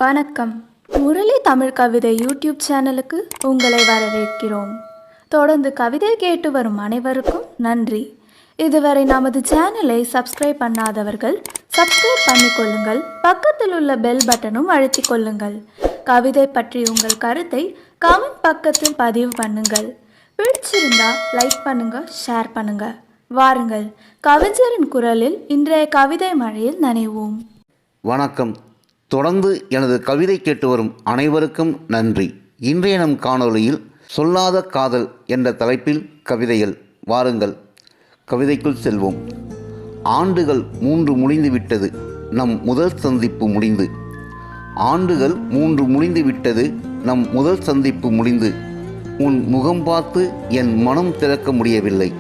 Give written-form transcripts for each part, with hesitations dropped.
வணக்கம். முரளி தமிழ் கவிதை யூடியூப் சேனலுக்கு உங்களை வரவேற்கிறோம். தொடர்ந்து கவிதை கேட்டு வரும் அனைவருக்கும் நன்றி. இதுவரை நமது சேனலை சப்ஸ்கிரைப் பண்ணாதவர்கள் சப்ஸ்கிரைப் பண்ணிக்கொள்ளுங்கள். பக்கத்தில் உள்ள பெல் பட்டனும் அழுத்திக் கொள்ளுங்கள். கவிதை பற்றி உங்கள் கருத்தை கமெண்ட் பக்கத்தில் பதிவு பண்ணுங்கள். பிடிச்சிருந்தா லைக் பண்ணுங்க, ஷேர் பண்ணுங்க. வாருங்கள், கவிஞரின் குரலில் இன்றைய கவிதை மழையில் நனைவோம். வணக்கம். தொடர்ந்து எனது கவிதை கேட்டு வரும் அனைவருக்கும் நன்றி. இன்றைய நம் காணொளியில் சொல்லாத காதல் என்ற தலைப்பில் கவிதைகள். வாருங்கள், கவிதைக்குள் செல்வோம். ஆண்டுகள் 3 முடிந்து விட்டது, நம் முதல் சந்திப்பு முடிந்து. ஆண்டுகள் 3 முடிந்து விட்டது, நம் முதல் சந்திப்பு முடிந்து. உன் முகம் பார்த்து என் மனம் திறக்க முடியவில்லை.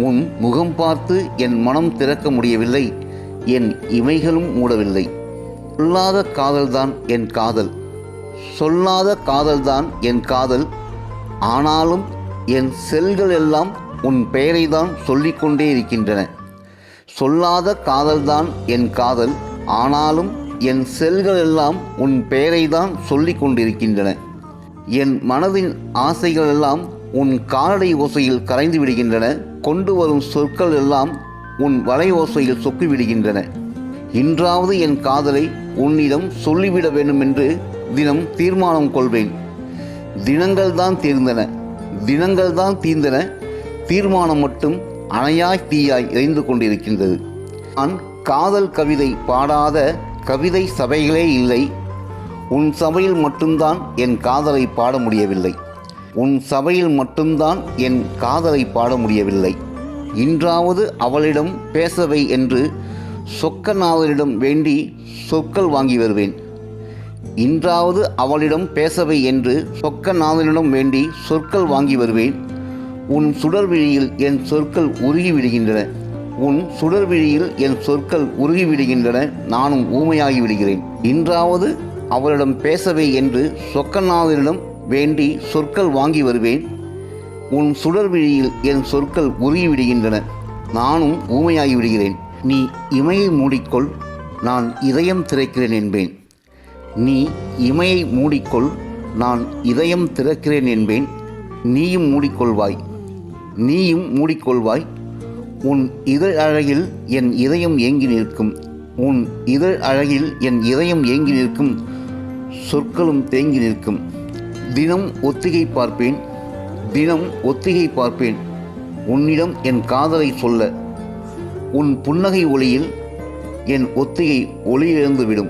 உன் முகம் பார்த்து என் மனம் திறக்க முடியவில்லை. என் இமைகளும் மூடவில்லை. சொல்லாத காதல்தான் என் காதல், சொல்லாத காதல்தான் என் காதல். ஆனாலும் என் செல்கள் எல்லாம் உன் பெயரை தான் சொல்லிக்கொண்டே இருக்கின்றன. சொல்லாத காதல்தான் என் காதல், ஆனாலும் என் செல்கள் எல்லாம் உன் பெயரை தான் சொல்லிக் கொண்டிருக்கின்றன. என் மனதின் ஆசைகள் எல்லாம் உன் காலடை ஓசையில் கரைந்து விடுகின்றன. கொண்டு வரும் சொற்கள் எல்லாம் உன் வலை ஓசையில் சொக்கி விடுகின்றன. இன்றாவது என் காதலை உன்னிடம் சொல்லிவிட வேண்டுமென்று தினம் தீர்மானம் கொள்வேன். தினங்கள் தான் தீர்ந்தன, தினங்கள் தான் தீர்ந்தன. தீர்மானம் மட்டும் அணையாய் தீயாய் எரிந்து கொண்டிருக்கின்றது. நான் காதல் கவிதை பாடாத கவிதை சபைகளே இல்லை. உன் சபையில் மட்டும்தான் என் காதலை பாட முடியவில்லை. உன் சபையில் மட்டும்தான் என் காதலை பாட முடியவில்லை. இன்றாவது அவளிடம் பேசவை என்று சொக்கநாதரிடம் வேண்டி சொற்கள் வாங்கி வருவேன். இன்றாவது அவளிடம் பேசவை என்று சொக்கநாதனிடம் வேண்டி சொற்கள் வாங்கி வருவேன். உன் சுடர்விழியில் என் சொற்கள் உருகி விடுகின்றன. உன் சுடர்விழியில் என் சொற்கள் உருகி விடுகின்றன. நானும் ஊமையாகி விடுகிறேன். இன்றாவது அவளிடம் பேசவை என்று சொக்கநாதனிடம் வேண்டி சொற்கள் வாங்கி வருவேன். உன் சுடர்விழியில் என் சொற்கள் உருகி விடுகின்றன. நானும் ஊமையாகி விடுகிறேன். நீ இமையை மூடிக்கொள், நான் இதயம் திறக்கிறேன் என்பேன். நீ இமையை மூடிக்கொள், நான் இதயம் திறக்கிறேன் என்பேன். நீயும் மூடிக்கொள்வாய், நீயும் மூடிக்கொள்வாய். உன் இதழ் அழகில் என் இதயம் ஏங்கி நிற்கும். உன் இதழ் அழகில் என் இதயம் ஏங்கி நிற்கும். சொற்களும் தேங்கி நிற்கும். தினம் ஒத்திகை பார்ப்பேன், தினம் ஒத்திகை பார்ப்பேன் உன்னிடம் என் காதலை சொல்ல. உன் புன்னகை ஒளியில் என் ஒத்திகை ஒளியிழந்துவிடும்.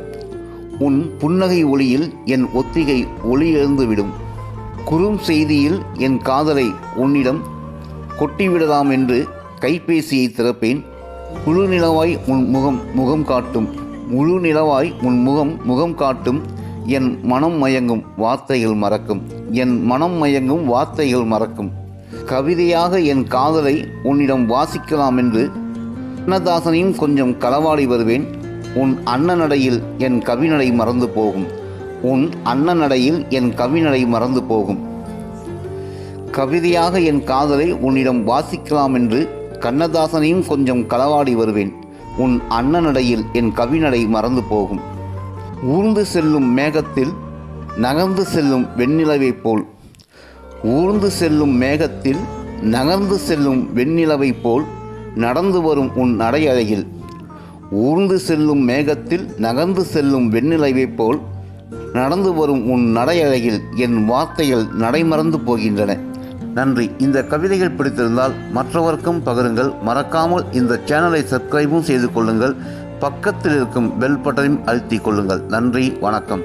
உன் புன்னகை ஒளியில் என் ஒத்திகை ஒளியிழந்துவிடும். குறும் செய்தியில் என் காதலை உன்னிடம் கொட்டிவிடலாம் என்று கைபேசியை திறப்பேன். முழு நிலவாய் உன் முகம் காட்டும். முழு நிலவாய் உன் முகம் காட்டும். என் மனம் மயங்கும் வார்த்தைகள் மறக்கும். என் மனம் மயங்கும் வார்த்தைகள் மறக்கும். கவிதையாக என் காதலை உன்னிடம் வாசிக்கலாம் என்று கண்ணதாசனையும் கொஞ்சம் களவாடி வருவேன். உன் அண்ணனடையில் என் கவிநடை மறந்து போகும். உன் அண்ணனடையில் என் கவிநடை மறந்து போகும். கவிதையாக என் காதலை உன்னிடம் வாசிக்கலாம் என்று கண்ணதாசனையும் கொஞ்சம் களவாடி வருவேன். உன் அண்ணனடையில் என் கவிநடை மறந்து போகும். ஊர்ந்து செல்லும் மேகத்தில் நகர்ந்து செல்லும் வெண்ணிலவை போல். ஊர்ந்து செல்லும் மேகத்தில் நகர்ந்து செல்லும் வெண்ணிலவை போல் நடந்து வரும் உன் நடையழகில். ஊர்ந்து செல்லும் மேகத்தில் நகர்ந்து செல்லும் வெண்ணிலவை போல் நடந்து வரும் உன் நடையழகில் என் வார்த்தைகள் நடைமறந்து போகின்றன. நன்றி. இந்த கவிதைகள் பிடித்திருந்தால் மற்றவருக்கும் பகிருங்கள். மறக்காமல் இந்த சேனலை சப்ஸ்கிரைபும் செய்து கொள்ளுங்கள். பக்கத்தில் இருக்கும் பெல் பட்டனையும் அழுத்திக் கொள்ளுங்கள். நன்றி, வணக்கம்.